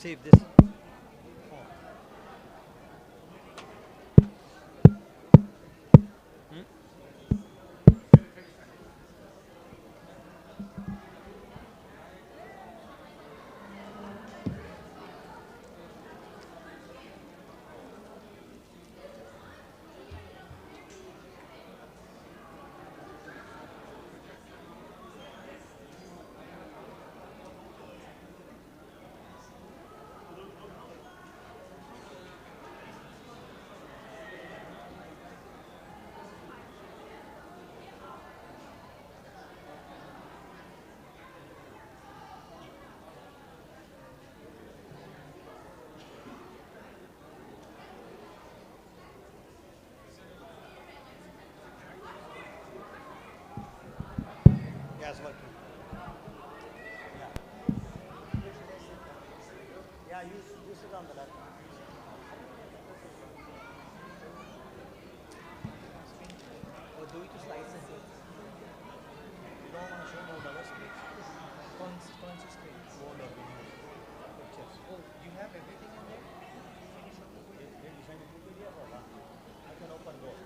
see if this. Yes, working. Yeah, you sit on the left. Or do it to slices. You don't want to show more other screens. Constant screens. More pictures. Oh, you have everything in there? Did you send it to PDF or what? I can open both.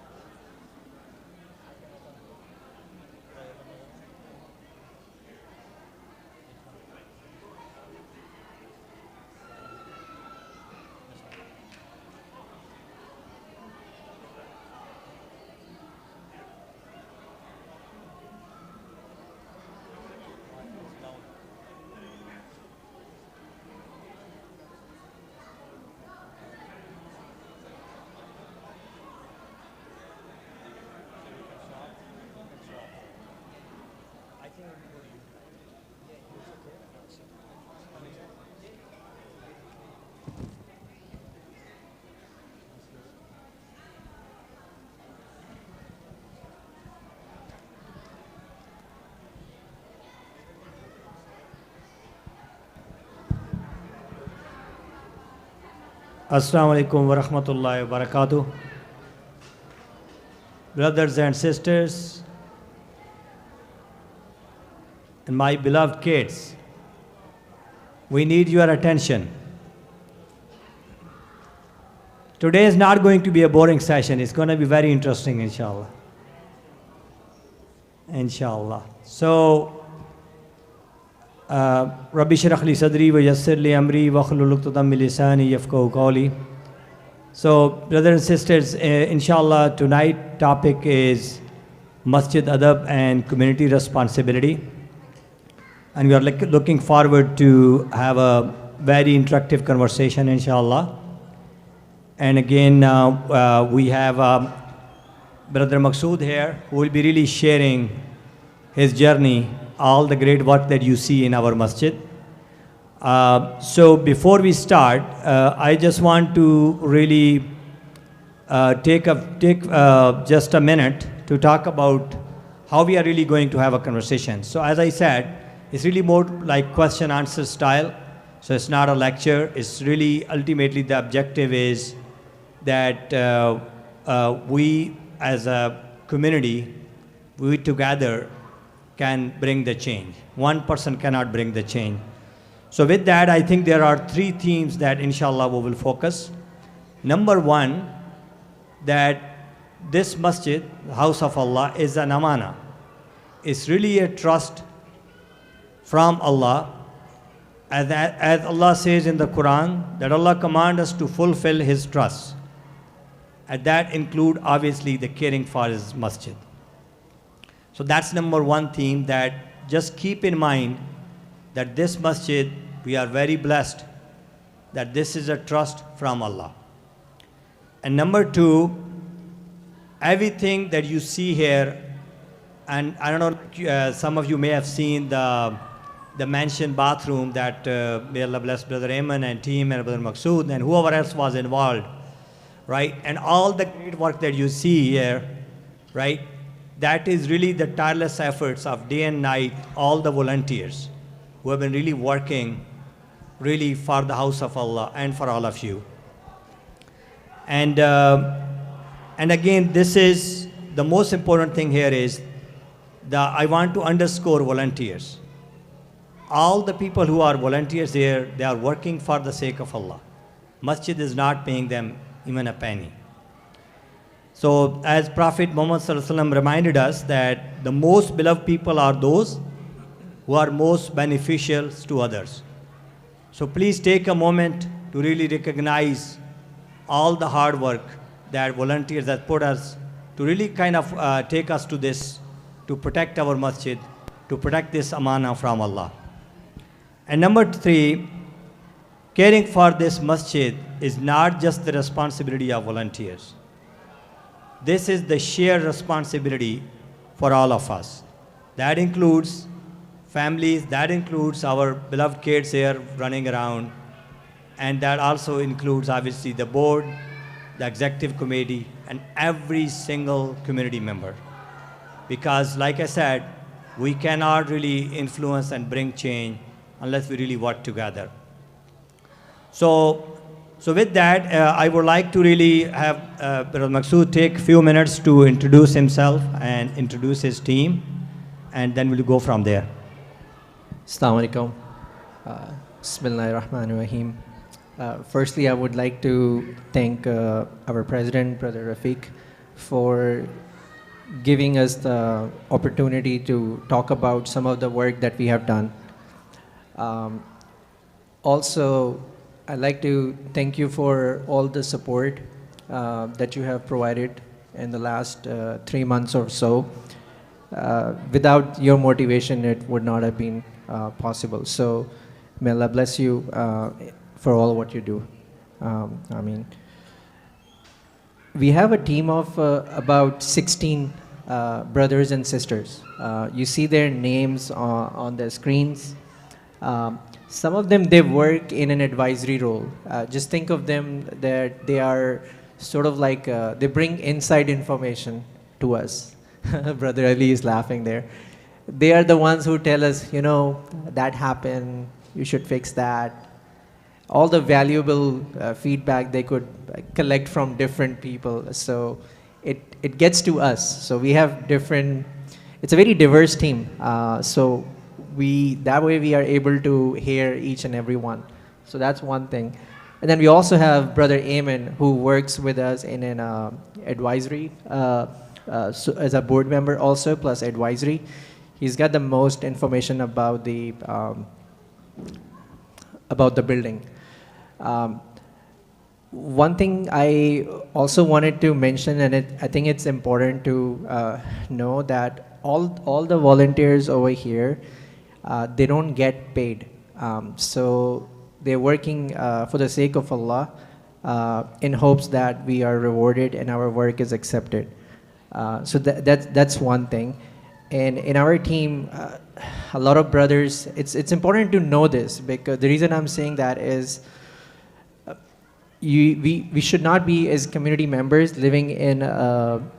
Assalamu alaikum wa rahmatullahi wa barakatuh. Brothers and sisters, and my beloved kids, we need your attention. Today is not going to be a boring session. It's going to be very interesting, inshallah. Inshallah. So, Rabbi shrah li sadri wa yassir li amri wa hlul 'uqdatam min lisani yafqahu qawli. So, brothers and sisters, inshallah, tonight topic is Masjid Adab and community responsibility. And we are looking forward to have a very interactive conversation, inshallah. And again, we have Brother Maqsood here, who will be really sharing his journey, all the great work that you see in our masjid. So before we start, I just want to really take just a minute to talk about how we are really going to have a conversation. So as I said, it's really more like question answer style. So it's not a lecture. It's really ultimately the objective is that we as a community, we together can bring the change. One person cannot bring the change. So with that, I think there are three themes that inshallah we will focus. Number one, that this masjid, the house of Allah, is an amana. It's really a trust from Allah. As Allah says in the Quran, that Allah commands us to fulfill His trust. And that include obviously the caring for His masjid. So that's number one theme, that just keep in mind that this masjid, we are very blessed that this is a trust from Allah. And number two, everything that you see here, and I don't know, some of you may have seen the mansion bathroom that may Allah bless Brother Ayman and team and Brother Maqsood and whoever else was involved, right? And all the great work that you see here, right? That is really the tireless efforts of day and night, all the volunteers who have been really working really for the house of Allah and for all of you. And again, this is the most important thing here is I want to underscore volunteers. all the people who are volunteers here, they are working for the sake of Allah. Masjid is not paying them even a penny. So as Prophet Muhammad Sallallahu Alaihi Wasallam reminded us that the most beloved people are those who are most beneficial to others. So please take a moment to really recognize all the hard work that volunteers have put us to really kind of take us to this, to protect our masjid, to protect this amana from Allah. And number 3, caring for this masjid is not just the responsibility of volunteers. This is the shared responsibility for all of us. That includes families, that includes our beloved kids here running around, and that also includes obviously the board, the executive committee, and every single community member. Because like I said, we cannot really influence and bring change unless we really work together. So with that, I would like to really have Brother Maqsood take a few minutes to introduce himself and introduce his team, and then we'll go from there. Assalamu alaikum. Bismillahir Rahmanir Rahim. Firstly, I would like to thank our president, Brother Rafiq, for giving us the opportunity to talk about some of the work that we have done. Also, I'd like to thank you for all the support that you have provided in the last 3 months or so. Without your motivation, it would not have been possible. So, may Allah bless you for all what you do. I mean, we have a team of about 16 brothers and sisters. You see their names on the screens. Some of them, they work in an advisory role. Just think of them that they are sort of like, they bring inside information to us. Brother Ali is laughing there. They are the ones who tell us, you know, that happened, you should fix that. All the valuable feedback they could collect from different people. So it gets to us. So we have different, it's a very diverse team. So that way we are able to hear each and every one. So that's one thing. And then we also have Brother Ayman, who works with us in an advisory, so as a board member also, plus advisory. He's got the most information about the building. One thing I also wanted to mention, and I think it's important to know that all the volunteers over here, they don't get paid. So they're working for the sake of Allah in hopes that we are rewarded and our work is accepted. So that's one thing. And in our team, a lot of brothers, it's important to know this, because the reason I'm saying that is we should not be, as community members, living in an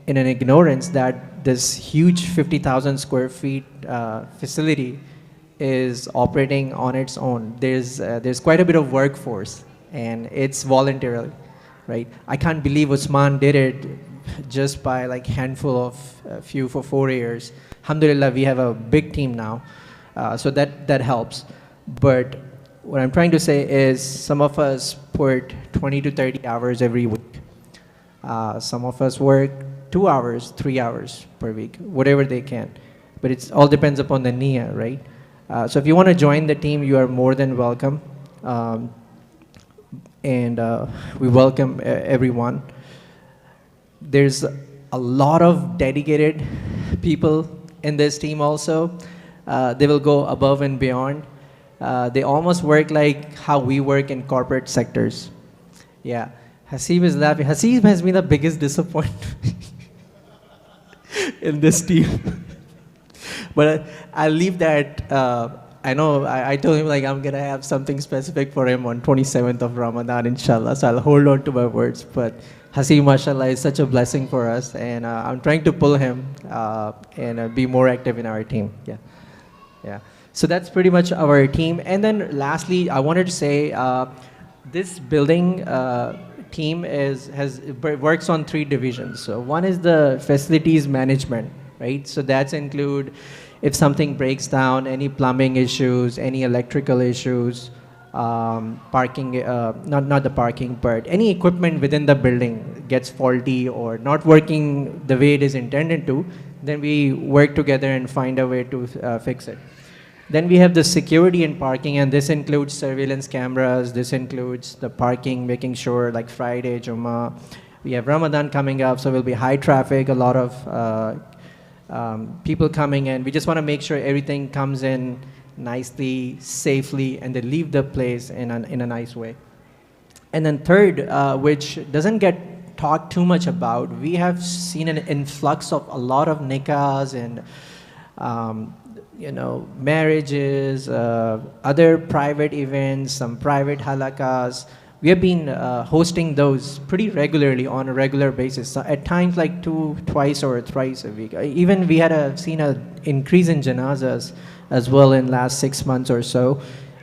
ignorance that this huge 50,000 square feet facility is operating on its own. There's quite a bit of workforce, and it's voluntarily, right? I can't believe Usman did it just by like handful of few for 4 years. Alhamdulillah, we have a big team now, so that helps. But what I'm trying to say is some of us put 20 to 30 hours every week. Some of us work 2 hours, 3 hours per week, whatever they can. But it all depends upon the niyyah, right? So if you want to join the team, you are more than welcome. And we welcome everyone. There's a lot of dedicated people in this team also. They will go above and beyond. They almost work like how we work in corporate sectors. Yeah, Hasib is laughing. Hasib has been the biggest disappointment in this team. But I'll leave that. I know I told him like I'm gonna have something specific for him on 27th of Ramadan, inshallah. So I'll hold on to my words. But Hasib, mashallah, is such a blessing for us, and I'm trying to pull him and be more active in our team. Yeah. So that's pretty much our team. And then lastly, I wanted to say this building team works on 3 divisions. So one is the facilities management, right? So that's include if something breaks down, any plumbing issues, any electrical issues, parking, not the parking part, any equipment within the building gets faulty or not working the way it is intended to, then we work together and find a way to fix it. Then we have the security in parking, and this includes surveillance cameras, this includes the parking, making sure like Friday, Jummah, we have Ramadan coming up, so will be high traffic, a lot of people coming in. We just want to make sure everything comes in nicely, safely, and they leave the place in a nice way. And then third, which doesn't get talked too much about, we have seen an influx of a lot of nikahs and marriages, other private events, some private halaqas. We have been hosting those pretty regularly on a regular basis. So at times like twice or thrice a week. Even we had seen an increase in janazas as well in last 6 months or so.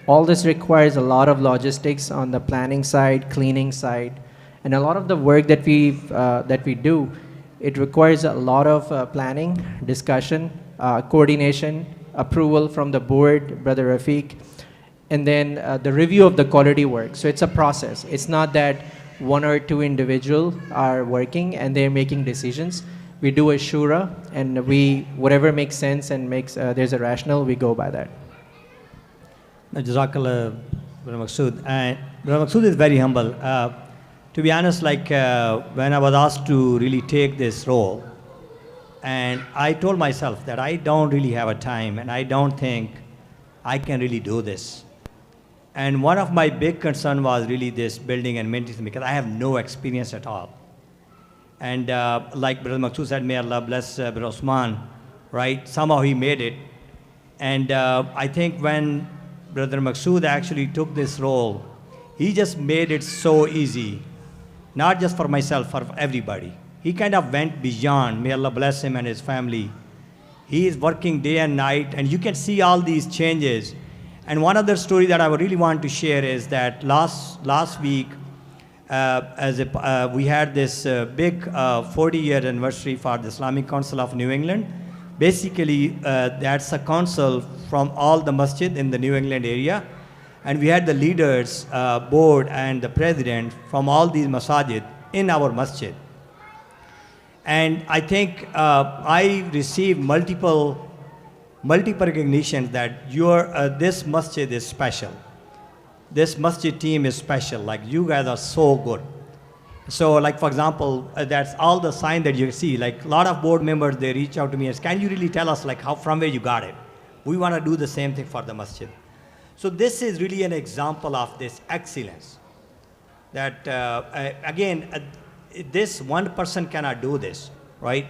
All this requires a lot of logistics on the planning side, cleaning side, and a lot of the work that we do. It requires a lot of planning, discussion, coordination, approval from the board, Brother Rafiq, and then the review of the quality work. So it's a process. It's not that one or two individuals are working and they're making decisions. We do a shura, and whatever makes sense and makes there's a rationale, we go by that. Jazakallah, Brother Maqsood. And Brother Maqsood is very humble. To be honest, when I was asked to really take this role, and I told myself that I don't really have a time and I don't think I can really do this. And one of my big concern was really this building and maintenance, because I have no experience at all. And like Brother Maqsood said, may Allah bless Brother Osman, right? Somehow he made it. And I think when Brother Maqsood actually took this role, he just made it so easy, not just for myself, for everybody. He kind of went beyond. May Allah bless him and his family. He is working day and night, and you can see all these changes. And one other story that I would really want to share is that last week, we had this big 40-year anniversary for the Islamic Council of New England. Basically, that's a council from all the masjid in the New England area. And we had the leaders, board, and the president from all these masajid in our masjid. And I think I received multiple recognitions that this masjid is special. This masjid team is special. Like, you guys are so good. So, like, for example, that's all the sign that you see. Like, a lot of board members, they reach out to me and say, can you really tell us from where you got it? We want to do the same thing for the masjid. So this is really an example of this excellence. That, this one person cannot do this, right?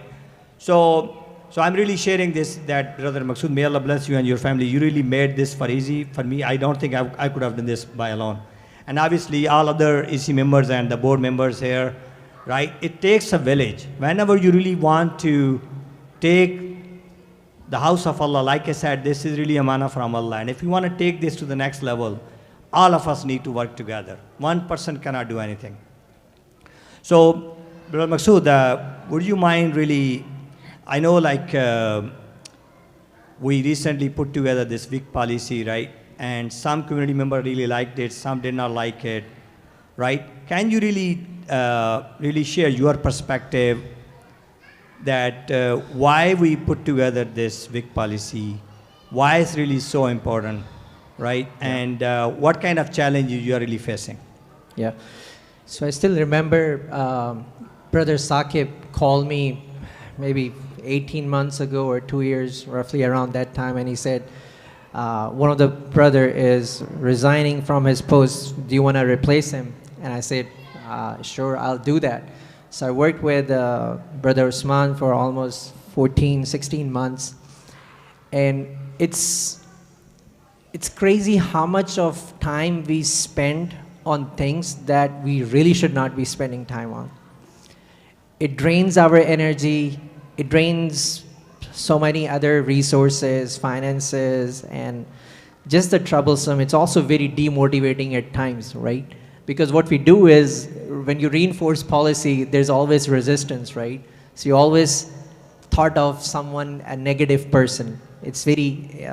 So I'm really sharing this, that Brother Maqsood, may Allah bless you and your family. You really made this easy for me. I don't think I could have done this by alone. And obviously all other EC members and the board members here, right? It takes a village. Whenever you really want to take the house of Allah, like I said, this is really a manna from Allah. And if you want to take this to the next level, all of us need to work together. One person cannot do anything. So, Brother Maqsood, would you mind really, I know we recently put together this week policy, right? And some community members really liked it, some did not like it, right? Can you really share your perspective that why we put together this week policy, why it's really so important, right? Yeah. And what kind of challenges you are really facing? Yeah. So I still remember Brother Saqib called me maybe 18 months ago or 2 years, roughly around that time, and he said, one of the brother is resigning from his post. Do you want to replace him? And I said, sure, I'll do that. So I worked with Brother Usman for almost 14, 16 months. And it's crazy how much of time we spend on things that we really should not be spending time on. It drains our energy. It drains so many other resources, finances, and just the troublesome. It's also very demotivating at times, right? Because what we do is, when you reinforce policy, there's always resistance, right? So you always thought of someone a negative person. It's very,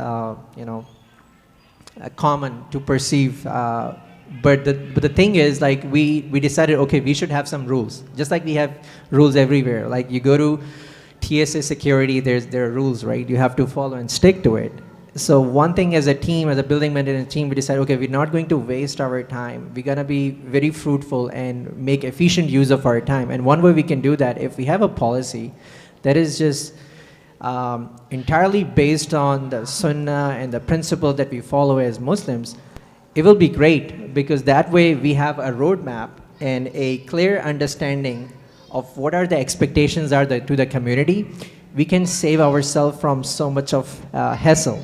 common to perceive. But the thing is, like, we decided, okay, we should have some rules, just like we have rules everywhere. Like, you go to TSA security, there are rules, right? You have to follow and stick to it. So one thing as a team, as a building maintenance team, we decided, okay, we're not going to waste our time. We're going to be very fruitful and make efficient use of our time. And one way we can do that, if we have a policy that is just entirely based on the sunnah and the principle that we follow as Muslims, it will be great, because that way we have a roadmap and a clear understanding of what are the expectations are to the community. We can save ourselves from so much of hassle.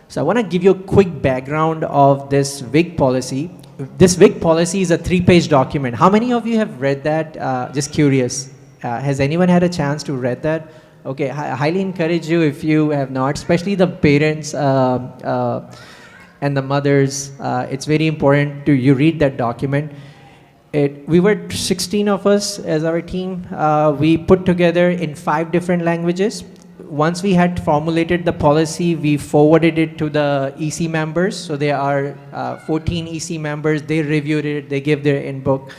So I want to give you a quick background of this WIG policy. This WIG policy is a 3-page document. How many of you have read that? Just curious. Has anyone had a chance to read that? Okay, I highly encourage you, if you have not, especially the parents and the mothers. It's very important to you read that document. We were 16 of us as our team. We put together in 5 different languages. Once we had formulated the policy, we forwarded it to the EC members. So there are 14 EC members. They reviewed it. They gave their input,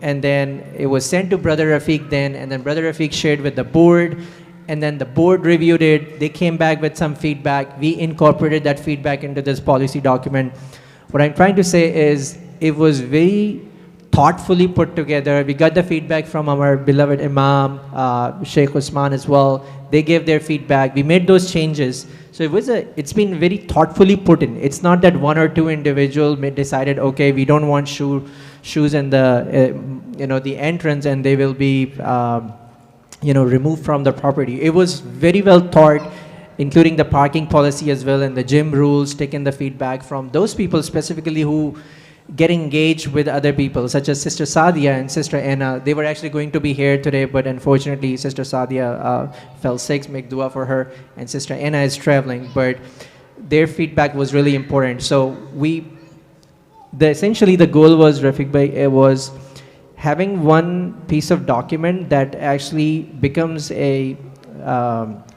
and then it was sent to Brother Rafiq then, and then Brother Rafiq shared with the board, and then the board reviewed it. They came back with some feedback. We incorporated that feedback into this policy document. What I'm trying to say is, it was very thoughtfully put together. We got the feedback from our beloved Imam, Sheikh Usman as well. They gave their feedback. We made those changes. So it's been very thoughtfully put in. It's not that one or two individuals decided, okay, we don't want shoes in the the entrance, and they will be removed from the property. It was very well thought, including the parking policy as well, and the gym rules, taking the feedback from those people specifically who get engaged with other people, such as Sister Sadia and Sister Anna. They were actually going to be here today, but unfortunately Sister Sadia fell sick. Make dua for her. And Sister Anna is traveling, but their feedback was really important. So essentially the goal was, Rafiq Bhai, was having one piece of document that actually becomes a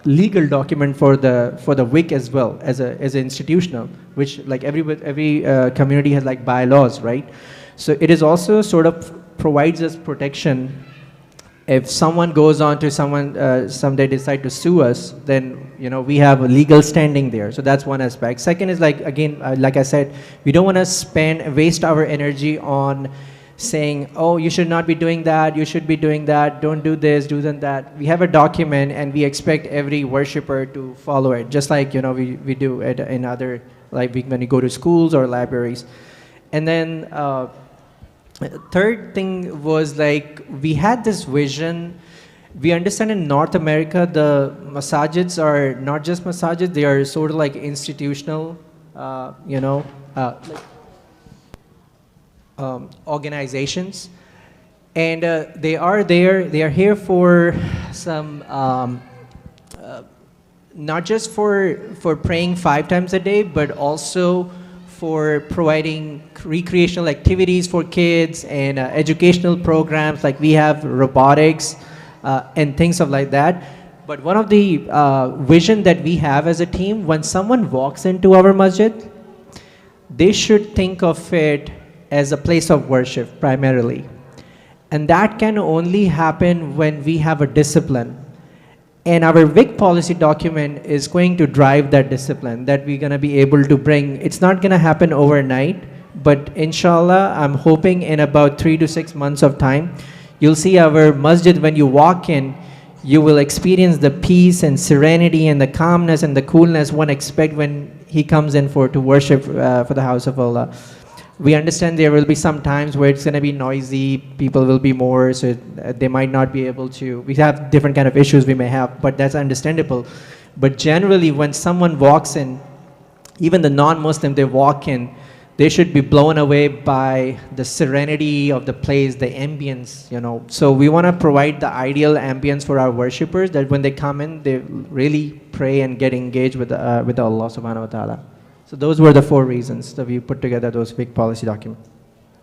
legal document for the WIC as well, as an institutional, which like every community has like bylaws, right? So it is also sort of provides us protection. If someone goes on to someday decide to sue us, then we have a legal standing there. So that's one aspect. Second is, like, again, like I said, we don't want to waste our energy on saying, oh, you should not be doing that, you should be doing that, don't do this, do that. We have a document, and we expect every worshipper to follow it, just like we do it in other, like when you go to schools or libraries. And then third thing was, like, we had this vision. We understand in North America, the masajids are not just masajids, they are sort of like institutional, organizations, and they are here for some not just for praying 5 times a day, but also for providing recreational activities for kids and educational programs, like we have robotics and things of like that. But one of the vision that we have as a team, when someone walks into our masjid, they should think of it as a place of worship primarily. And that can only happen when we have a discipline. And our WIC policy document is going to drive that discipline that we're going to be able to bring. It's not going to happen overnight, but inshallah, I'm hoping in about 3 to 6 months of time, you'll see our masjid. When you walk in, you will experience the peace and serenity and the calmness and the coolness one expects when he comes in to worship for the house of Allah. We understand there will be some times where it's going to be noisy, people will be more, so they might not be able to. We have different kind of issues we may have, but that's understandable. But generally, when someone walks in, even the non-Muslim, they walk in, they should be blown away by the serenity of the place, the ambience, So we want to provide the ideal ambience for our worshippers, that when they come in, they really pray and get engaged with Allah subhanahu wa ta'ala. So those were the 4 reasons that we put together those big policy documents.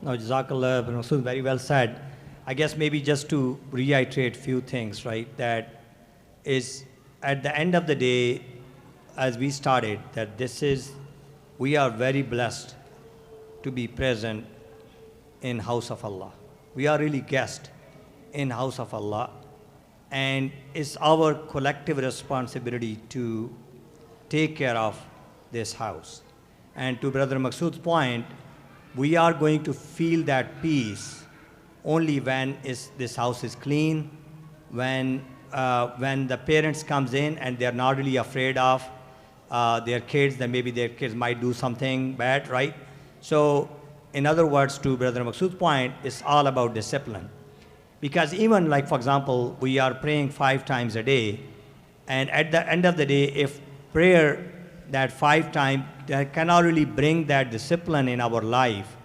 Now, Jazakallah, Rasul, very well said. I guess maybe just to reiterate few things, right? That is at the end of the day, as we started, that we are very blessed to be present in house of Allah. We are really guests in house of Allah, and it's our collective responsibility to take care of this house. And to Brother Maqsood's point, we are going to feel that peace only when this house is clean, when the parents comes in and they're not really afraid of their kids, then maybe their kids might do something bad, right? So in other words, to Brother Maqsood's point, it's all about discipline. Because even like, for example, we are praying 5 times a day, and at the end of the day, if prayer that 5 times that cannot really bring that discipline in our life,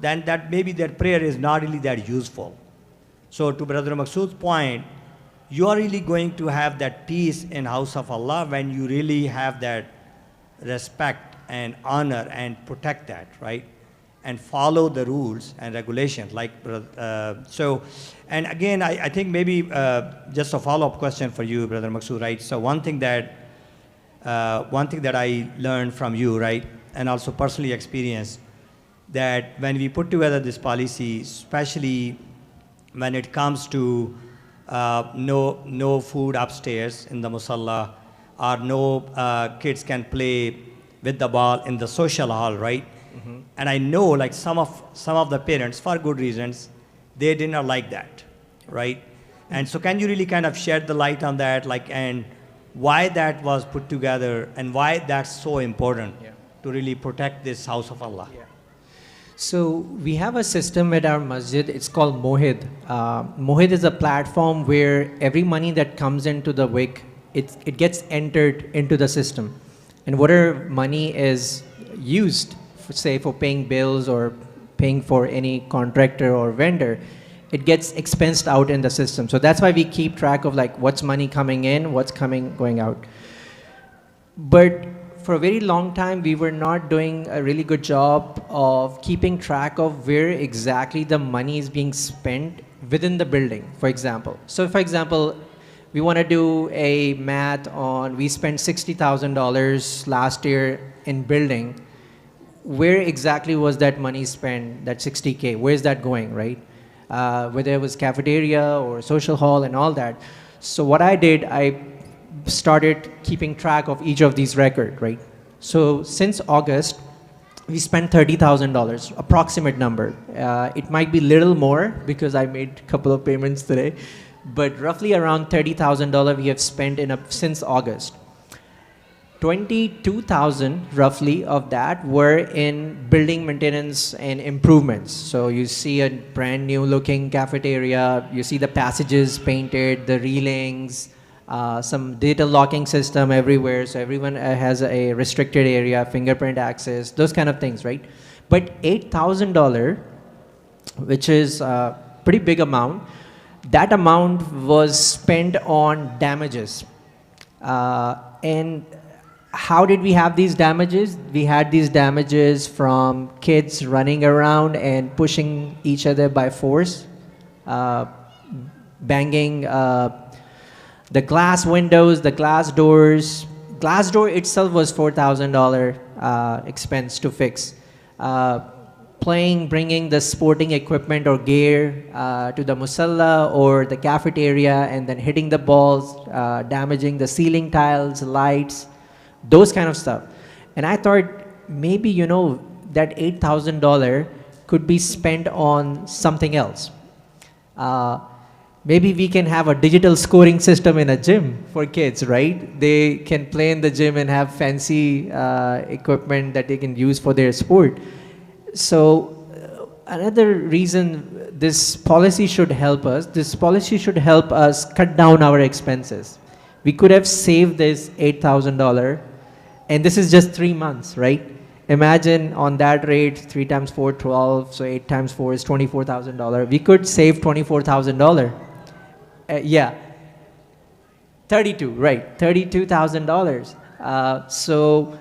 then that maybe that prayer is not really that useful. So to Brother Maqsood's point, you are really going to have that peace in house of Allah when you really have that respect and honor and protect that, right? And follow the rules and regulations. So, and again, I think maybe just a follow-up question for you, Brother Maqsood, right? So one thing that I learned from you, right, and also personally experienced, that when we put together this policy, especially when it comes to no food upstairs in the musalla, or no kids can play with the ball in the social hall, right? Mm-hmm. And I know like some of the parents, for good reasons, they did not like that, right? And so can you really kind of shed the light on that, like, and why that was put together and why that's so important to really protect this house of Allah? Yeah. So we have a system at our masjid, it's called Mohid. Mohid is a platform where every money that comes into the WIC, it gets entered into the system. And whatever money is used, say for paying bills or paying for any contractor or vendor, it gets expensed out in the system. So that's why we keep track of like what's money coming in, what's going out. But for a very long time, we were not doing a really good job of keeping track of where exactly the money is being spent within the building, for example. So for example, we want to do a math on, we spent $60,000 last year in building. Where exactly was that money spent, that 60K? Where's that going, right? Whether it was cafeteria or social hall and all that. So what I did, I started keeping track of each of these records, right? So since August, we spent $30,000, approximate number. It might be little more because I made a couple of payments today, but roughly around $30,000 we have spent since August. 22,000 roughly of that were in building maintenance and improvements. So you see a brand new looking cafeteria, you see the passages painted, the railings, some data locking system everywhere, so everyone has a restricted area, fingerprint access, those kind of things, right? But $8,000, which is a pretty big amount, that amount was spent on damages. And how did we have these damages? We had these damages from kids running around and pushing each other by force, banging the glass windows, the glass doors. Glass door itself was $4,000 expense to fix. Bringing the sporting equipment or gear to the musalla or the cafeteria and then hitting the balls, damaging the ceiling tiles, lights, those kind of stuff. And I thought maybe, that $8,000 could be spent on something else. Maybe we can have a digital scoring system in a gym for kids, right? They can play in the gym and have fancy equipment that they can use for their sport. So another reason this policy should help us, cut down our expenses. We could have saved this $8,000, and this is just 3 months, right? Imagine on that rate, 3 times 4, 12, so 8 times 4 is $24,000. We could save $24,000. Yeah, 32, right, $32,000. So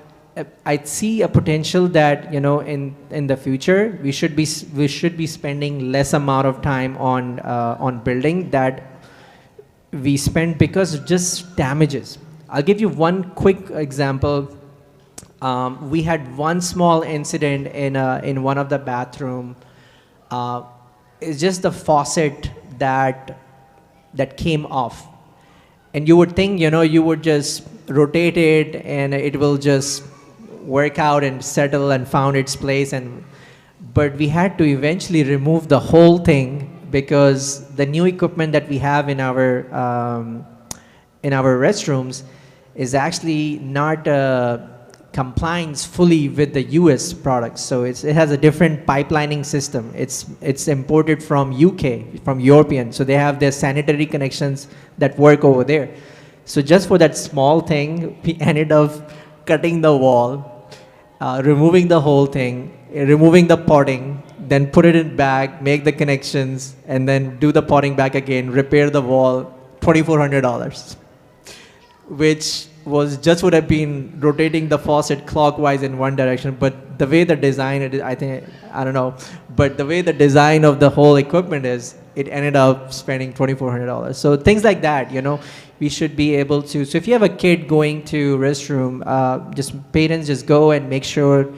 I see a potential that, in the future, we should be spending less amount of time on building that we spent because of just damages. I'll give you one quick example. We had one small incident in one of the bathroom. It's just the faucet that came off. And you would think, you would just rotate it and it will just work out and settle and found its place. But we had to eventually remove the whole thing because the new equipment that we have in our restrooms is actually not complies fully with the US products. So it has a different pipelining system. It's imported from UK, from European. So they have their sanitary connections that work over there. So just for that small thing, we ended up cutting the wall, removing the whole thing, removing the potting, then put it in back, make the connections, and then do the potting back again, repair the wall, $2,400. Which would have been rotating the faucet clockwise in one direction, but the way the design I don't know, but the way the design of the whole equipment is, it ended up spending $2,400. So things like that, we should be able to. So if you have a kid going to restroom, parents just go and make sure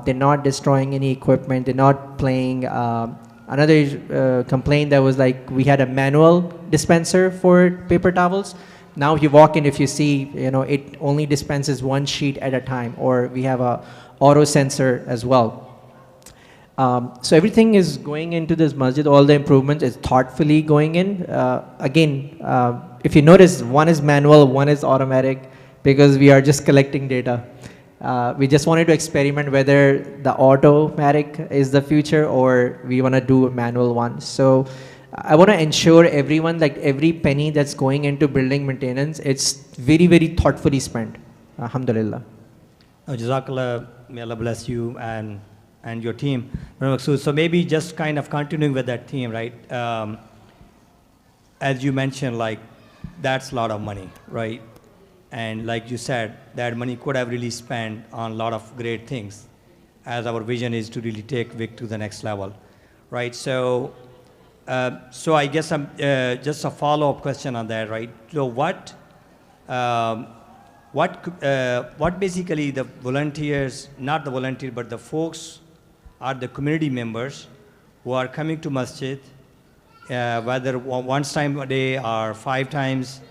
they're not destroying any equipment, they're not playing. Another complaint that was like, we had a manual dispenser for paper towels. Now if you walk in, if you see, it only dispenses one sheet at a time, or we have a auto sensor as well. So everything is going into this masjid, all the improvements is thoughtfully going in. Again, if you notice, one is manual, one is automatic, because we are just collecting data. We just wanted to experiment whether the automatic is the future or we want to do a manual one. So I want to ensure everyone, like every penny that's going into building maintenance, it's very, very thoughtfully spent. Alhamdulillah. Jazakallah, may Allah bless you and your team. So maybe just kind of continuing with that theme, right? As you mentioned, like, that's a lot of money, right? And like you said, that money could have really spent on a lot of great things, as our vision is to really take Vic to the next level, right? So I guess I'm just a follow-up question on that, right? So what basically the volunteers, not the volunteer, but the folks are the community members who are coming to Masjid, whether once time a day or 5 times,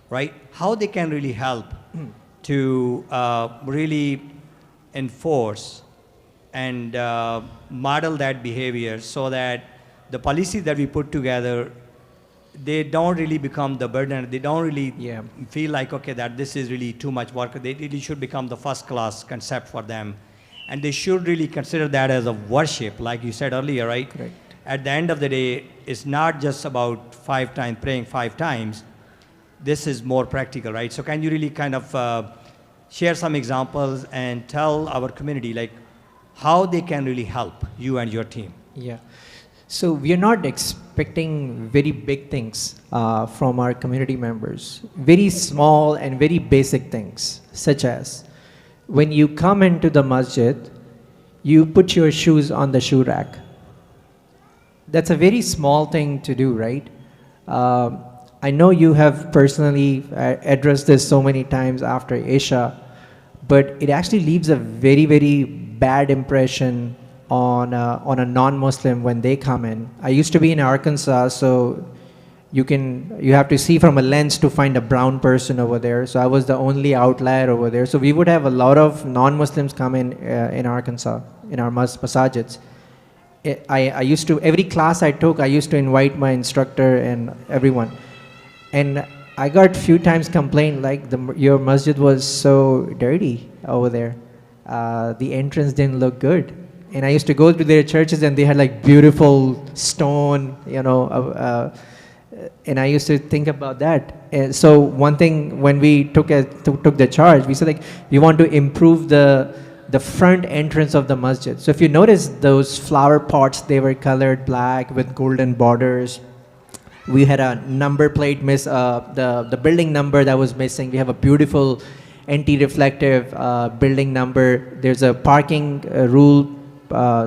right? How they can really help to really enforce and model that behavior, so that the policies that we put together, they don't really become the burden. They don't really feel like, okay, that this is really too much work. They really should become the first class concept for them. And they should really consider that as a worship, like you said earlier, right? Correct. At the end of the day, it's not just about 5 times, praying 5 times. This is more practical, right? So can you really kind of share some examples and tell our community, like, how they can really help you and your team? Yeah. So we are not expecting very big things from our community members. Very small and very basic things, such as when you come into the masjid, you put your shoes on the shoe rack. That's a very small thing to do, right? I know you have personally addressed this so many times after Isha, but it actually leaves a very, very bad impression on a non-Muslim when they come in. I used to be in Arkansas, so you have to see from a lens to find a brown person over there. So I was the only outlier over there. So we would have a lot of non-Muslims come in Arkansas, in our masajids. I used to, every class I took, I used to invite my instructor and everyone. And I got few times complained like your masjid was so dirty over there. The entrance didn't look good. And I used to go to their churches and they had like beautiful stone, and I used to think about that. And so one thing, when we took the charge, we said like, we want to improve the front entrance of the masjid. So if you notice those flower pots, they were colored black with golden borders. We had a number plate the building number that was missing. We have a beautiful anti-reflective building number. There's a parking rule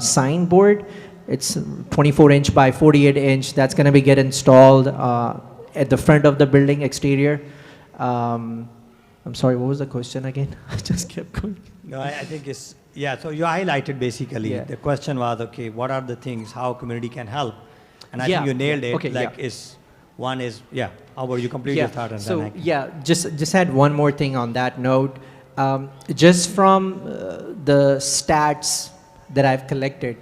signboard. It's 24 inch by 48 inch. That's going to get installed at the front of the building exterior. I'm sorry, what was the question again? I just kept going. No, I think it's, yeah, so you highlighted basically, Yeah. the question was, okay, what are the things, how community can help? And I Yeah, think you nailed it. okay, Like, yeah. is, one is, yeah, how about you complete your thought and So then I can. yeah, just had one more thing on that note. Just from the stats that I've collected,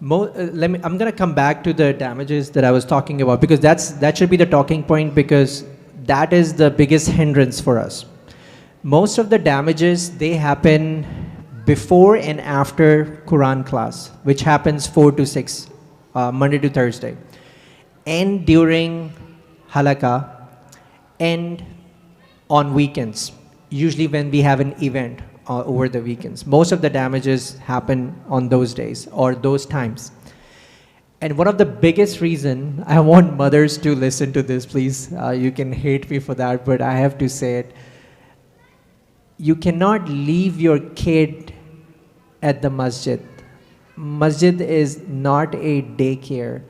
I'm gonna come back to the damages that I was talking about, because that should be the talking point, because that is the biggest hindrance for us. Most of the damages, they happen before and after Quran class, which happens 4 to 6, Monday to Thursday, and during Halaqa, and on weekends, usually when we have an event over the weekends. Most of the damages happen on those days or those times. And one of the biggest reason, I want mothers to listen to this, please. You can hate me for that, but I have to say it. You cannot leave your kid at the masjid. Masjid is not a daycare.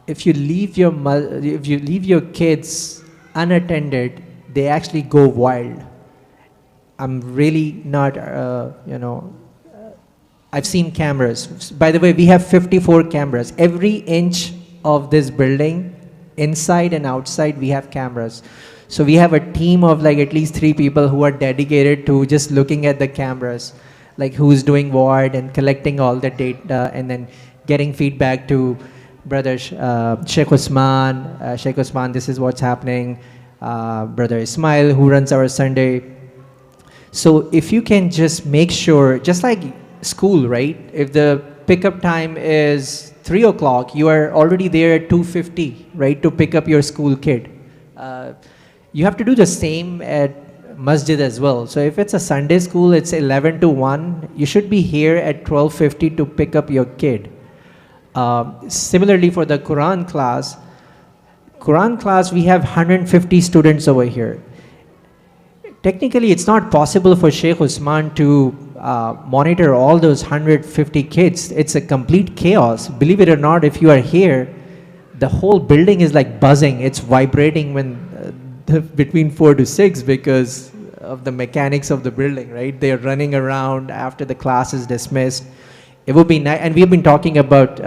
If you leave your kids unattended, they actually go wild. I'm really not, I've seen cameras. By the way, we have 54 cameras. Every inch of this building, inside and outside, we have cameras. So we have a team of like at least 3 people who are dedicated to just looking at the cameras, like who's doing what and collecting all the data and then getting feedback to brother Sheikh Usman. Sheikh Usman, this is what's happening. Brother Ismail, who runs our Sunday. So if you can just make sure, just like school, right? If the pickup time is 3 o'clock, you are already there at 2:50, right, to pick up your school kid. You have to do the same at Masjid as well. So if it's a Sunday school, it's 11 to 1. You should be here at 12:50 to pick up your kid. Similarly for the Quran class, we have 150 students over here. Technically, it's not possible for Sheikh Usman to monitor all those 150 kids. It's a complete chaos. Believe it or not, if you are here, the whole building is like buzzing. It's vibrating when between 4 to 6 because of the mechanics of the building, right? They're running around after the class is dismissed. It would be nice, and we've been talking about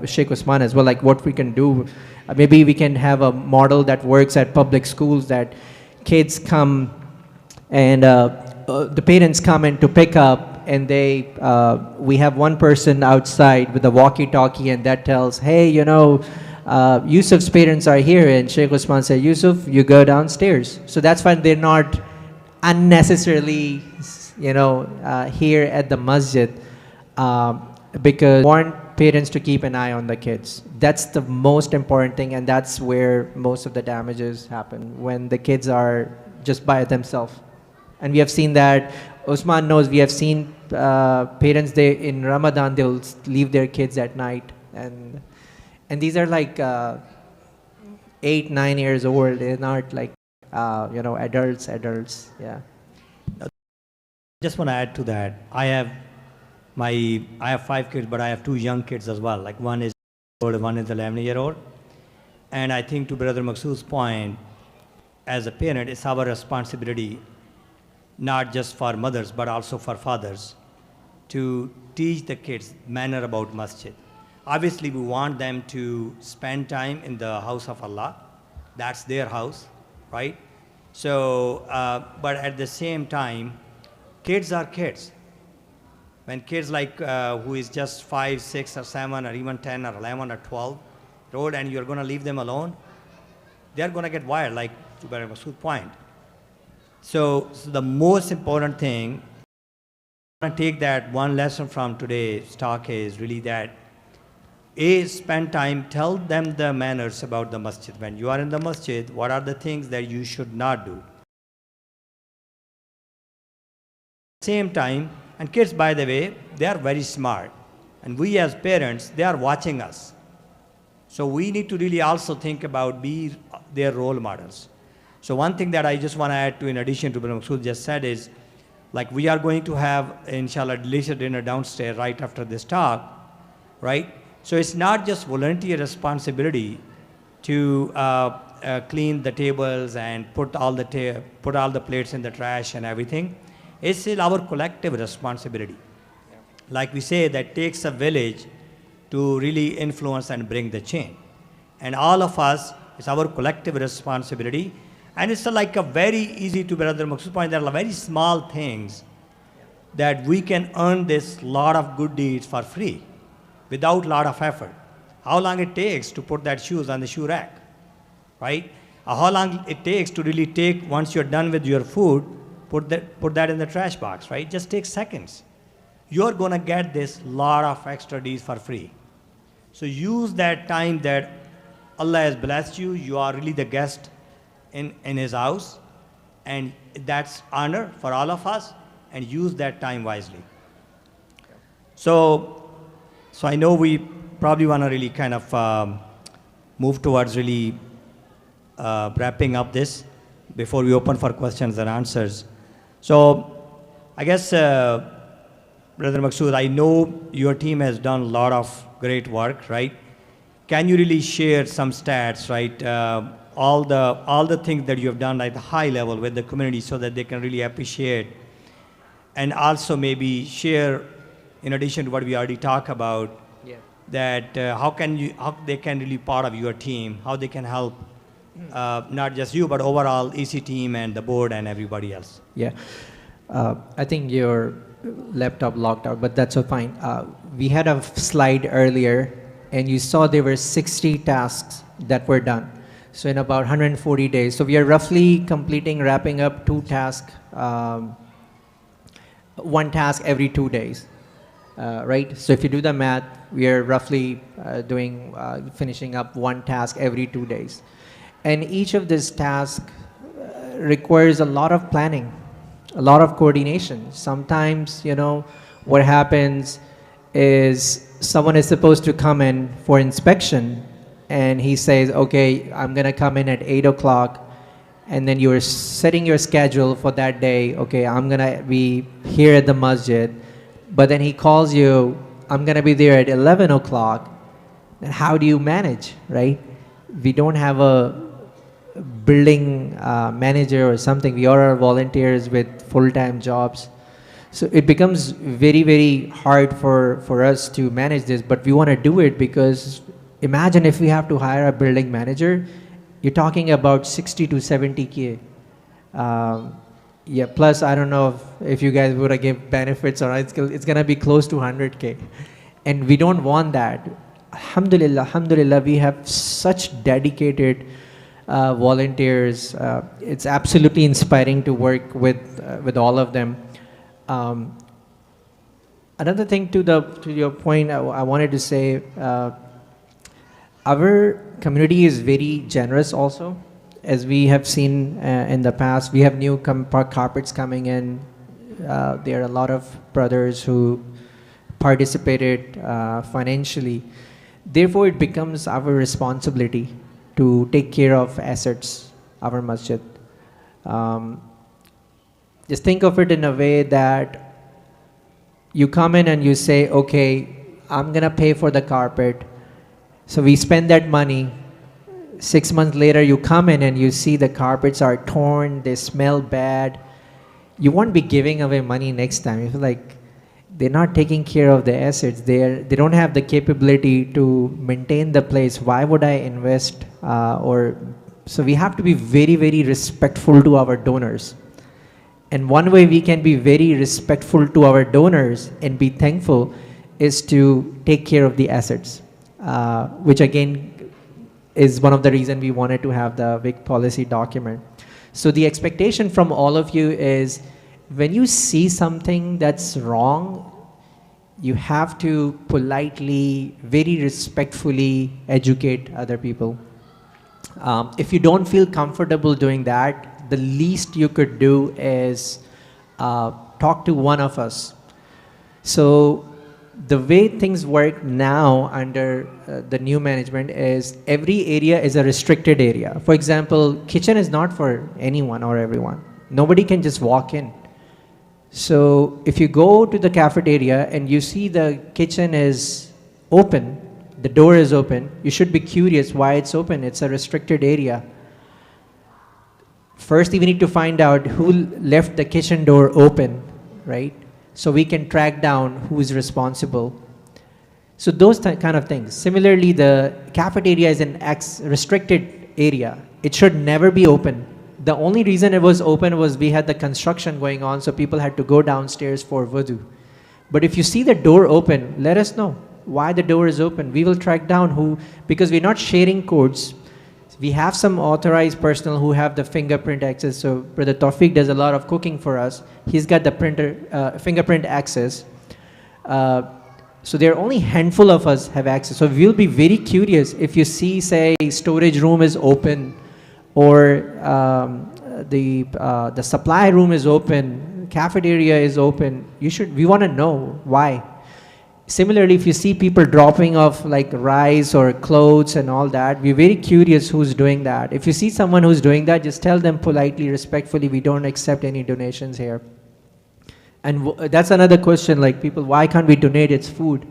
Sheikh Usman as well, like what we can do. Maybe we can have a model that works at public schools, that kids come and the parents come in to pick up, and we have one person outside with a walkie-talkie, and that tells, hey, Yusuf's parents are here, and Sheikh Usman said, Yusuf, you go downstairs. So that's why they're not unnecessarily, here at the masjid, because we want parents to keep an eye on the kids. That's the most important thing, and that's where most of the damages happen, when the kids are just by themselves. And we have seen that, Usman knows, we have seen parents, in Ramadan, they'll leave their kids at night, and these are like 8, 9 years old. They're not like, adults, yeah. Just want to add to that. I have 5 kids, but I have 2 young kids as well. Like one is old, one is 11-year-old. And I think to Brother Maqsood's point, as a parent, it's our responsibility, not just for mothers, but also for fathers, to teach the kids manner about masjid. Obviously, we want them to spend time in the house of Allah. That's their house, right? So, but at the same time, kids are kids. When kids like who is just 5, 6, or 7, or even 10, or 11, or 12 years old, and you're going to leave them alone, they're going to get wired, like to Brother Maqsood's point. So the most important thing, I want to take that one lesson from today's talk is really that, spend time, tell them the manners about the masjid. When you are in the masjid, what are the things that you should not do? Same time, and kids, by the way, they are very smart. And we as parents, they are watching us. So we need to really also think about be their role models. So one thing that I just want to add to, in addition to what Maqsood just said, is like we are going to have, inshallah, leisure dinner downstairs right after this talk, right? So it's not just volunteer responsibility to clean the tables and put all the plates in the trash and everything. It's still our collective responsibility. Like we say, that takes a village to really influence and bring the change. And all of us, it's our collective responsibility. And it's like a very easy to Brother Maqsood's point, there are very small things that we can earn this lot of good deeds for free without lot of effort. How long it takes to put that shoes on the shoe rack, right? How long it takes to really take, once you're done with your food, put that in the trash box, right? Just takes seconds. You're going to get this lot of extra deeds for free. So use that time that Allah has blessed you. You are really the guest in His house. And that's honor for all of us. And use that time wisely. So I know we probably want to really kind of move towards really wrapping up this before we open for questions and answers. So I guess, Brother Maqsood, I know your team has done a lot of great work, right? Can you really share some stats, right? All the things that you have done at the high level with the community so that they can really appreciate, and also maybe share, in addition to what we already talked about, that how they can really part of your team, how they can help, not just you, but overall EC team and the board and everybody else. Yeah, I think your laptop logged out, but that's so fine. We had a slide earlier, and you saw there were 60 tasks that were done. So in about 140 days. So we are roughly wrapping up 2 tasks, 1 task every 2 days, right? So if you do the math, we are roughly finishing up 1 task every 2 days. And each of these tasks requires a lot of planning, a lot of coordination. Sometimes, what happens is someone is supposed to come in for inspection, and he says, okay, I'm going to come in at 8 o'clock. And then you're setting your schedule for that day. Okay, I'm going to be here at the masjid. But then he calls you, I'm going to be there at 11 o'clock. Then how do you manage, right? We don't have a building manager or something. We are volunteers with full-time jobs. So it becomes very, very hard for us to manage this. But we want to do it because imagine if we have to hire a building manager. You're talking about 60 to 70K. Yeah, plus I don't know if you guys would give benefits or it's going to be close to 100K. And we don't want that. Alhamdulillah, we have such dedicated volunteers. It's absolutely inspiring to work with all of them. Another thing to your point, I wanted to say, our community is very generous also. As we have seen in the past, we have new carpets coming in. There are a lot of brothers who participated financially. Therefore, it becomes our responsibility to take care of assets, our masjid. Just think of it in a way that you come in and you say, okay, I'm going to pay for the carpet. So we spend that money. 6 months later, you come in and you see the carpets are torn, they smell bad. You won't be giving away money next time. You feel like they're not taking care of the assets. They don't have the capability to maintain the place. Why would I invest? So we have to be very, very respectful to our donors. And one way we can be very respectful to our donors and be thankful is to take care of the assets, which again is one of the reasons we wanted to have the big policy document. So the expectation from all of you is when you see something that's wrong, you have to politely, very respectfully educate other people. If you don't feel comfortable doing that, the least you could do is talk to one of us. So the way things work now under the new management is every area is a restricted area. For example, kitchen is not for anyone or everyone. Nobody can just walk in. So if you go to the cafeteria and you see the kitchen is open, the door is open, you should be curious why it's open. It's a restricted area. First, we need to find out who left the kitchen door open, right? So we can track down who is responsible. So those kind of things. Similarly, the cafeteria is an restricted area. It should never be open. The only reason it was open was we had the construction going on, so people had to go downstairs for wudu. But if you see the door open, let us know why the door is open. We will track down who, because we're not sharing codes. We have some authorized personnel who have the fingerprint access. So Brother Tawfiq does a lot of cooking for us. He's got the fingerprint access. So there are only a handful of us have access. So we'll be very curious if you see, say, storage room is open, or the supply room is open, cafeteria is open. We want to know why. Similarly, if you see people dropping off like rice or clothes and all that, we're very curious who's doing that. If you see someone who's doing that, just tell them politely, respectfully, we don't accept any donations here. And that's another question, like people, why can't we donate? It's food.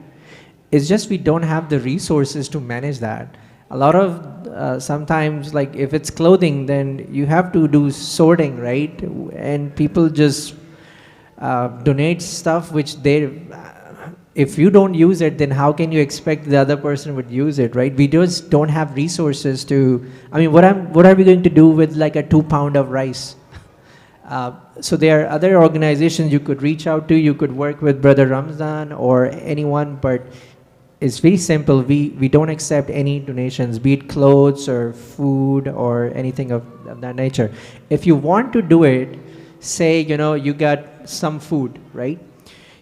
It's just we don't have the resources to manage that. A lot of sometimes, like if it's clothing, then you have to do sorting, right? And people just donate stuff which if you don't use it, then how can you expect the other person would use it, right? We just don't have resources to, I mean, what are we going to do with like a 2 pound of rice? So there are other organizations you could reach out to. You could work with Brother Ramzan or anyone, but it's very simple. We don't accept any donations, be it clothes or food or anything of that nature. If you want to do it, say, you got some food, right?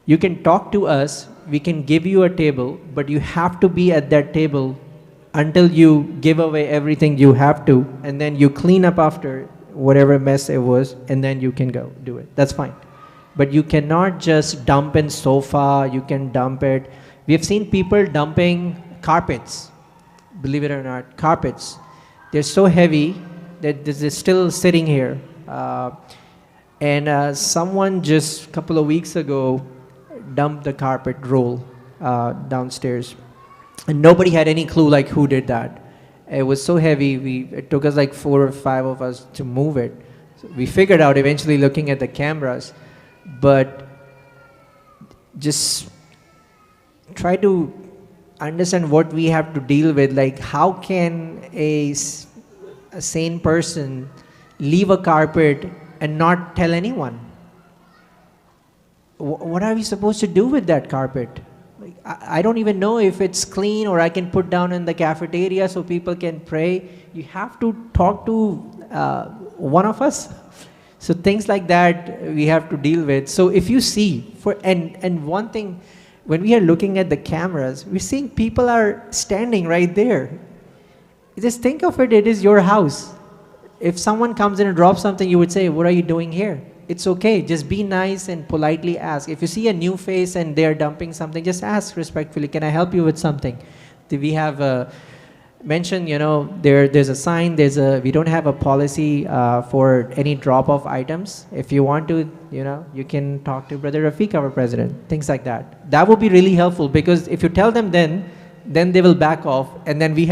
You can talk to us. We can give you a table, but you have to be at that table until you give away everything you have to, and then you clean up after whatever mess it was, and then you can go do it. That's fine. But you cannot just dump in sofa, you can dump it. We have seen people dumping carpets, believe it or not, carpets. They're so heavy that this is still sitting here. And someone just a couple of weeks ago dumped the carpet roll downstairs. And nobody had any clue like who did that. It was so heavy, it took us like 4 or 5 of us to move it. So we figured out eventually looking at the cameras, but just try to understand what we have to deal with. Like, how can a sane person leave a carpet and not tell anyone? What are we supposed to do with that carpet? Like, I don't even know if it's clean or I can put down in the cafeteria so people can pray. You have to talk to one of us. So things like that we have to deal with. So if you see, and one thing, when we are looking at the cameras, we're seeing people are standing right there. Just think of it, it is your house. If someone comes in and drops something, you would say, what are you doing here? It's okay, just be nice and politely ask. If you see a new face and they're dumping something, just ask respectfully, can I help you with something? We have mentioned, there's a sign, we don't have a policy for any drop-off items. If you want to, you can talk to Brother Rafiq, our president, things like that. That would be really helpful, because if you tell them then they will back off, and then we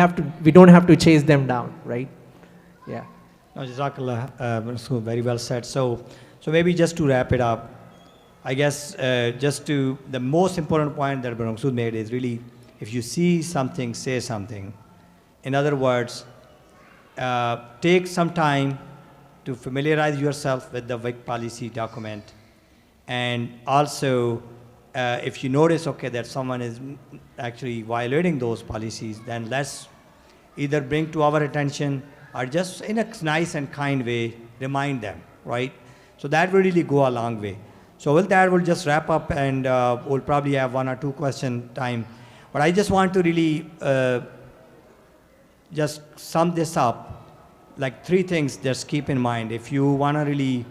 don't have to chase them down, right? Yeah. No, Jazakallah, very well said. So maybe just to wrap it up, I guess the most important point that Brother Masood made is really, if you see something, say something. In other words, take some time to familiarize yourself with the WIC policy document. And also, if you notice, that someone is actually violating those policies, then let's either bring to our attention or just in a nice and kind way, remind them, right? So that will really go a long way. So with that, we'll just wrap up, and we'll probably have 1 or 2 question time. But I just want to really just sum this up, like 3 things just keep in mind if you want to really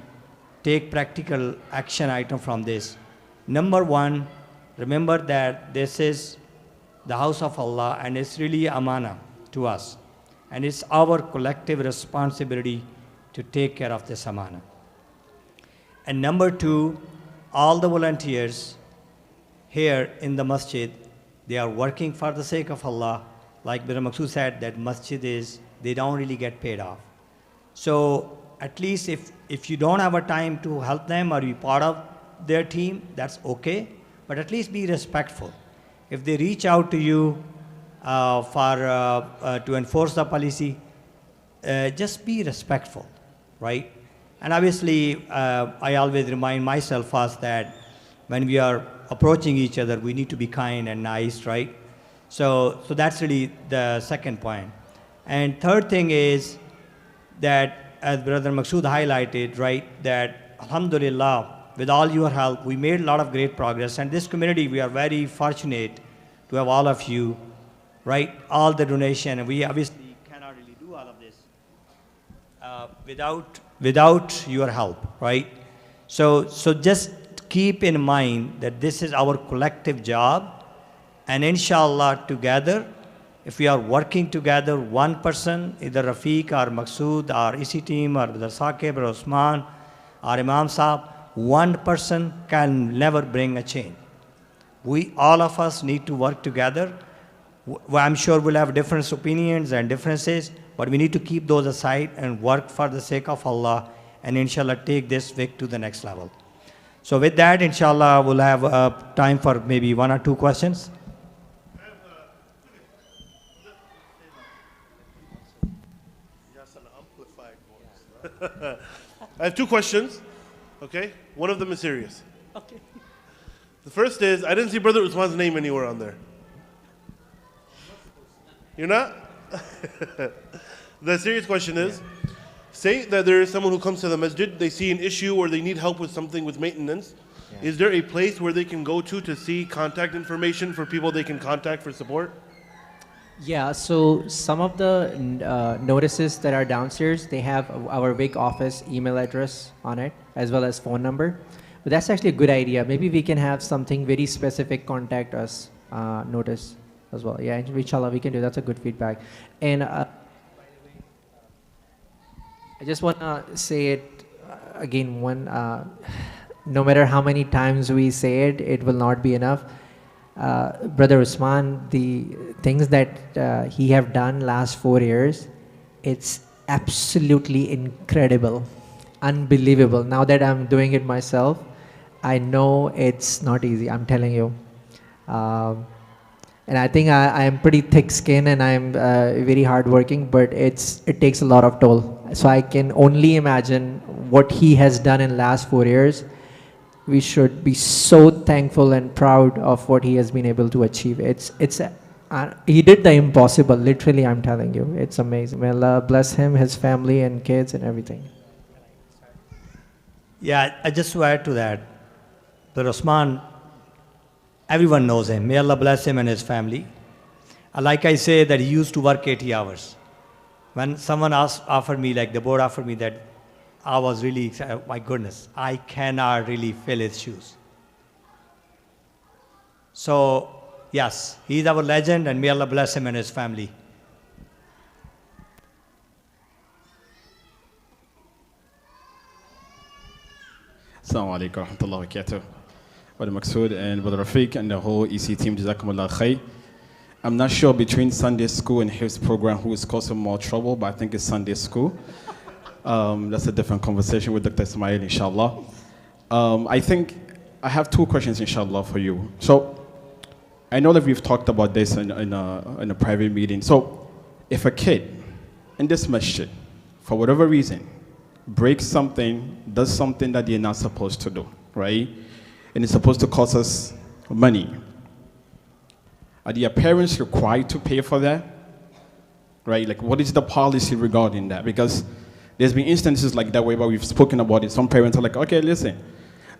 take practical action item from this. Number 1, remember that this is the house of Allah, and it's really amana to us. And it's our collective responsibility to take care of this amana. And number 2, all the volunteers here in the masjid, They are working for the sake of Allah. Like Brother Maqsood said, that masjid is, they don't really get paid off. So at least if you don't have a time to help them or be part of their team, that's okay. But at least be respectful. If they reach out to you to enforce the policy, just be respectful, right? And obviously, I always remind myself first that when we are approaching each other, we need to be kind and nice, right? So that's really the second point. And third thing is that, as Brother Maqsood highlighted, right, that alhamdulillah, with all your help, we made a lot of great progress. And this community, we are very fortunate to have all of you, right? All the donation, and we obviously cannot really do all of this without your help, right? So just keep in mind that this is our collective job, and inshallah together, if we are working together, one person, either Rafiq or Maqsood or EC team or the Saqib or Osman or Imam Saab, one person can never bring a change. All of us need to work together. I'm sure we'll have different opinions and differences, but we need to keep those aside and work for the sake of Allah, and inshallah take this work to the next level. So with that, inshallah, we'll have time for maybe one or two questions. I have two questions, okay? One of them is serious. Okay. The first is, I didn't see Brother Usman's name anywhere on there. You're not? The serious question is, say that there is someone who comes to the masjid, they see an issue or they need help with something with maintenance. Yeah. Is there a place where they can go to see contact information for people they can contact for support? Yeah, so some of the notices that are downstairs, they have our big office email address on it, as well as phone number. But that's actually a good idea. Maybe we can have something very specific, contact us notice as well. Yeah, inshallah, we can do. That's a good feedback. And I just want to say it again, no matter how many times we say it, it will not be enough. Brother Usman, the things that he have done last 4 years, it's absolutely incredible, unbelievable. Now that I'm doing it myself, I know it's not easy, I'm telling you. And I think I am pretty thick-skinned and I'm very hardworking, but it takes a lot of toll. So I can only imagine what he has done in the last 4 years. We should be so thankful and proud of what he has been able to achieve. He did the impossible, literally, I'm telling you. It's amazing. May Allah bless him, his family and kids and everything. Yeah, I just to add to that, Brother Osman, everyone knows him. May Allah bless him and his family. Like I say, that he used to work 80 hours. When someone offered me, like the board offered me that, I was really, my goodness, I cannot really fill his shoes. So, yes, he's our legend, and may Allah bless him and his family. Assalamu alaikum wa rahmatullahi wa barakatuh. Brother Maqsood and Brother Rafiq and the whole EC team, Jazakumullah khair. I'm not sure between Sunday school and his program who is causing more trouble, but I think it's Sunday school. That's a different conversation with Dr. Ismail, inshallah. I think I have two questions, inshallah, for you. So I know that we've talked about this in a private meeting. So if a kid in this masjid, for whatever reason, breaks something, does something that they're not supposed to do, right? And it's supposed to cost us money. Are their parents required to pay for that? Right? Like, what is the policy regarding that? Because there's been instances like that where we've spoken about it. Some parents are like, okay, listen,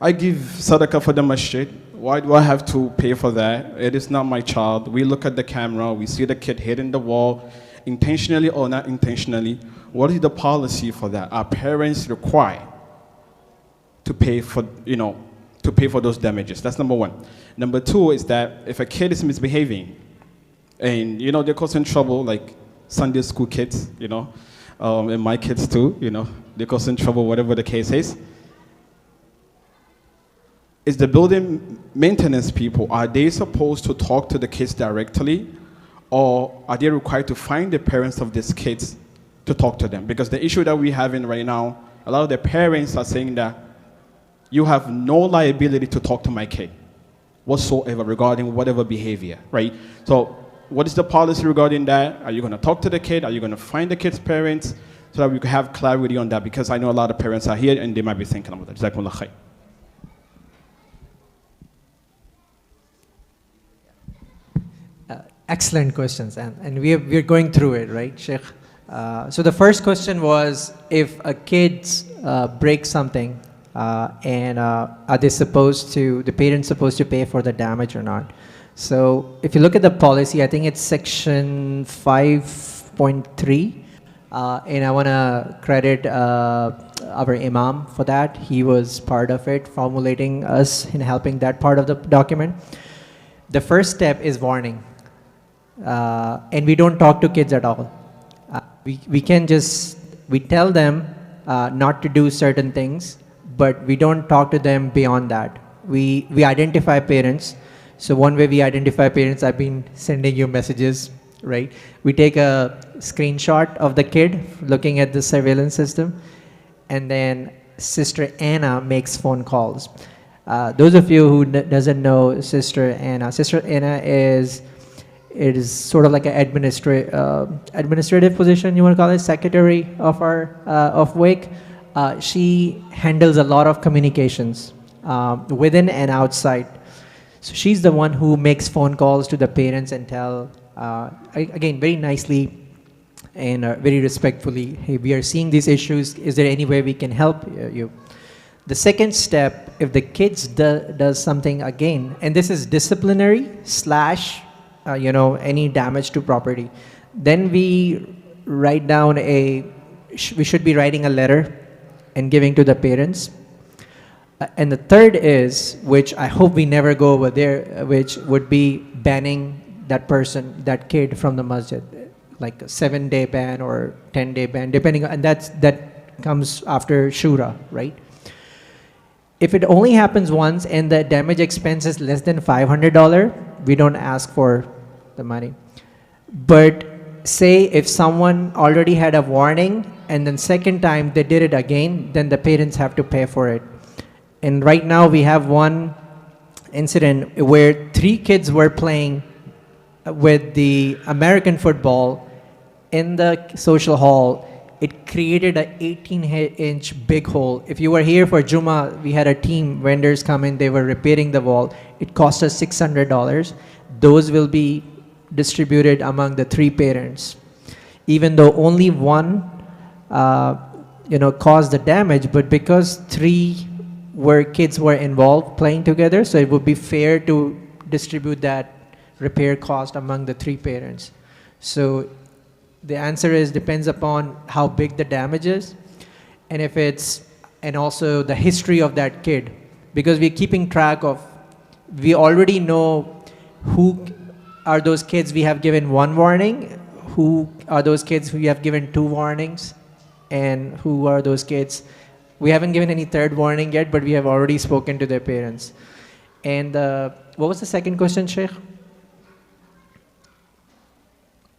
I give sadaqah for the masjid. Why do I have to pay for that? It is not my child. We look at the camera, we see the kid hitting the wall, intentionally or not intentionally. What is the policy for that? Are parents required to pay for, to pay for those damages? That's number one. Number two is that if a kid is misbehaving and, they're causing trouble, like Sunday school kids, and my kids too, they're causing trouble, whatever the case is. is the building maintenance people, are they supposed to talk to the kids directly, or are they required to find the parents of these kids to talk to them? Because the issue that we're having right now, a lot of the parents are saying that you have no liability to talk to my kid whatsoever regarding whatever behavior, right? So what is the policy regarding that? Are you going to talk to the kid? Are you going to find the kid's parents so that we can have clarity on that? Because I know a lot of parents are here and they might be thinking about that. Jazakumullah khair. Excellent questions, and we're going through it, right, Sheikh? So the first question was, if a kid breaks something, and are they the parents supposed to pay for the damage or not? So if you look at the policy, I think it's section 5.3, and I want to credit our imam for that. He was part of it, formulating us in helping that part of the document. The first step is warning. And we don't talk to kids at all. We tell them not to do certain things, but we don't talk to them beyond that. We identify parents. So one way we identify parents, I've been sending you messages, right? We take a screenshot of the kid looking at the surveillance system, and then Sister Anna makes phone calls. Those of you who doesn't know Sister Anna is sort of like an administrative position, you want to call it, secretary of our of WAKE. She handles a lot of communications within and outside. So she's the one who makes phone calls to the parents and tell, again, very nicely and very respectfully, hey, we are seeing these issues. Is there any way we can help you? The second step, if the kids does something again, and this is disciplinary / any damage to property, then we write down we should be writing a letter and giving to the parents. And the third is, which I hope we never go over there, which would be banning that kid from the masjid, like a 7-day ban or 10-day ban, depending on, and that comes after shura, right? If it only happens once and the damage expense is less than $500, we don't ask for the money. But say if someone already had a warning and then second time they did it again, then the parents have to pay for it. And right now we have one incident where 3 kids were playing with the American football in the social hall. It created an 18-inch big hole. If you were here for Juma, we had a team, vendors come in, they were repairing the wall. It cost us $600. Those will be distributed among the 3 parents. Even though only one caused the damage, but because 3 kids were involved playing together, so it would be fair to distribute that repair cost among the 3 parents. So the answer is depends upon how big the damage is, and also the history of that kid, because we're keeping track of, we already know who are those kids we have given 1 warning, who are those kids who we have given 2 warnings, and who are those kids we haven't given any 3rd warning yet, but we have already spoken to their parents. And what was the second question, Sheikh?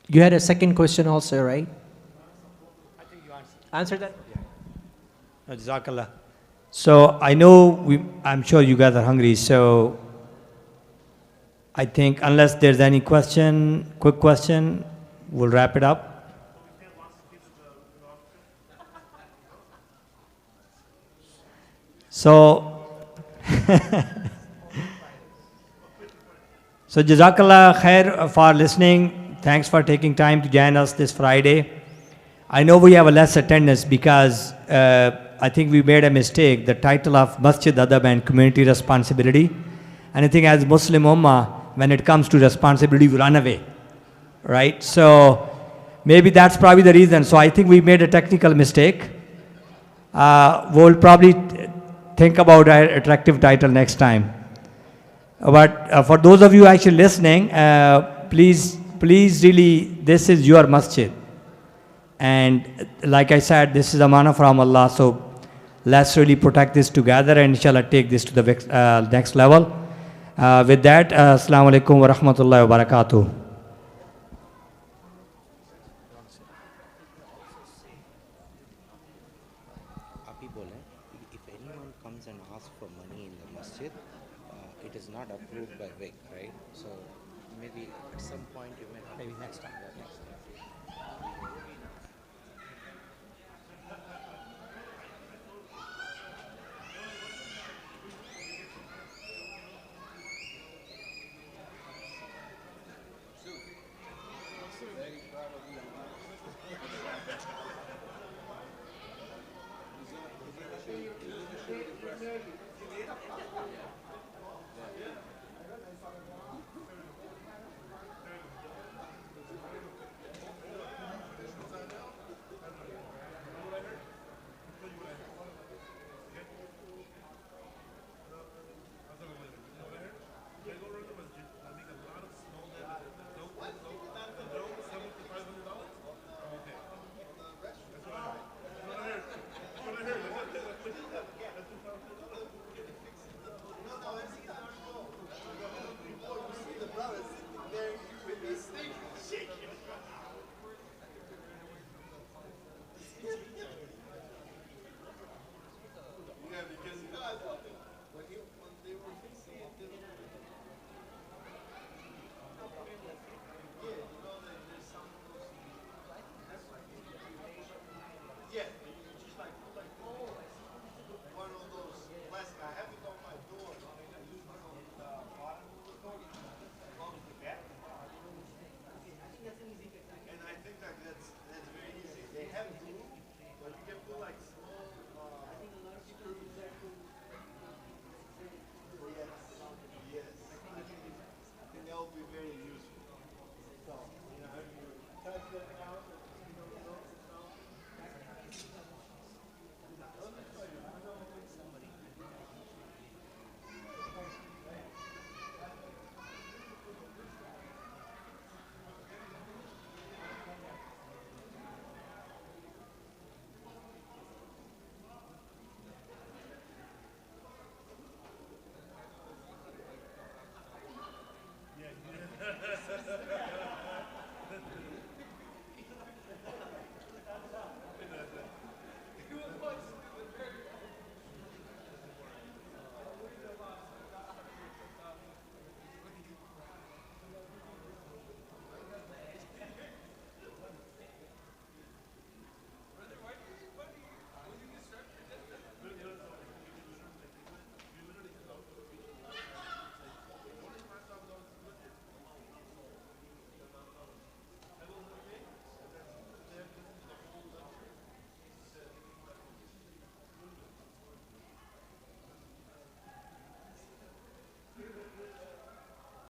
You had a second question also, right? I think you answered that? Yeah. Jazakallah. So I know, I'm sure you guys are hungry, so I think unless there's any quick question, we'll wrap it up. So, Jazakallah khair for listening. Thanks for taking time to join us this Friday. I know we have a less attendance because I think we made a mistake. The title of Masjid, Adab and Community Responsibility. And I think as Muslim Ummah, when it comes to responsibility, we run away, right? So maybe that's probably the reason. So I think we made a technical mistake. We'll probably think about an attractive title next time. But for those of you actually listening, please really, this is your masjid. And like I said, this is amana from Allah. So Let's really protect this together and inshallah take this to the next level. With that, Assalamu alaikum wa rahmatullahi wa barakatuh. अभी बोले if anyone comes and asks for money in the masjid, it is not approved by WIC, right? So maybe at some point you may maybe next time.